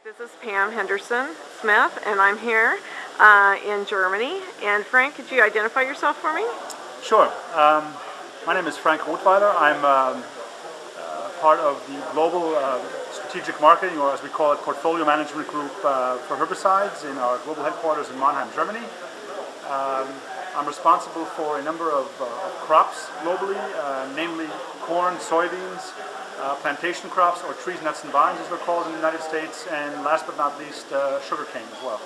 This is Pam Henderson Smith, and I'm here in Germany. And Frank, could you identify yourself for me? Sure. My name is Frank Rothweiler. I'm part of the global strategic marketing, or as we call it, portfolio management group for herbicides in our global headquarters in Mannheim, Germany. I'm responsible for a number of crops globally, namely corn, soybeans, plantation crops, or trees, nuts, and vines as they're called in the United States, and last but not least, sugarcane as well.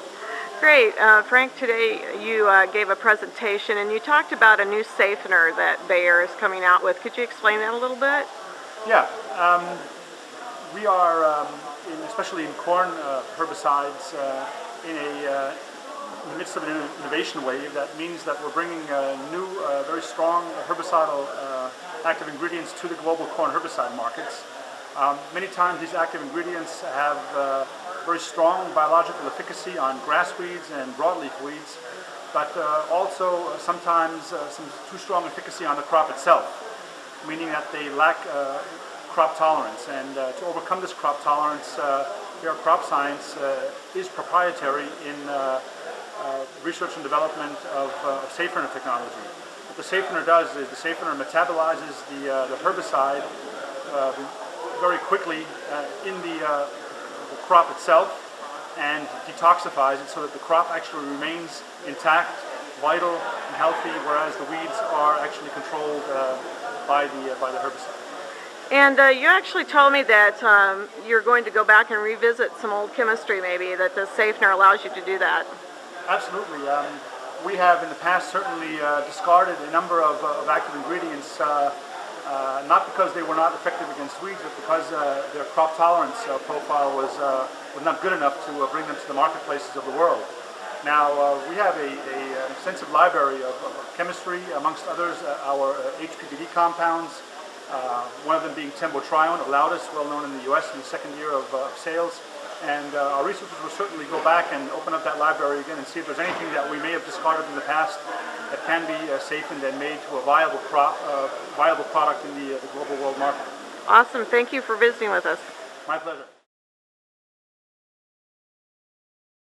Great. Frank, today you gave a presentation and you talked about a new safener that Bayer is coming out with. Could you explain that a little bit? Yeah. We are, especially in corn herbicides, in the midst of an innovation wave. That means that we're bringing new, very strong herbicidal active ingredients to the global corn herbicide markets. Many times these active ingredients have very strong biological efficacy on grass weeds and broadleaf weeds, but also sometimes some too strong efficacy on the crop itself, meaning that they lack crop tolerance. And to overcome this crop tolerance, Bayer Crop Science is proprietary in research and development of safener technology. What the safener does is the safener metabolizes the herbicide very quickly in the crop itself and detoxifies it so that the crop actually remains intact, vital, and healthy, whereas the weeds are actually controlled by the herbicide. And you actually told me that you're going to go back and revisit some old chemistry, maybe, that the safener allows you to do that. Absolutely. We have in the past certainly discarded a number of active ingredients, not because they were not effective against weeds, but because their crop tolerance profile was not good enough to bring them to the marketplaces of the world. Now, we have an extensive library of chemistry, amongst others our HPBD compounds, one of them being tembotrione, a Laudis, well known in the US in the second year of sales. And our researchers will certainly go back and open up that library again and see if there's anything that we may have discarded in the past that can be safened and made to a viable product in the global world market. Awesome. Thank you for visiting with us. My pleasure.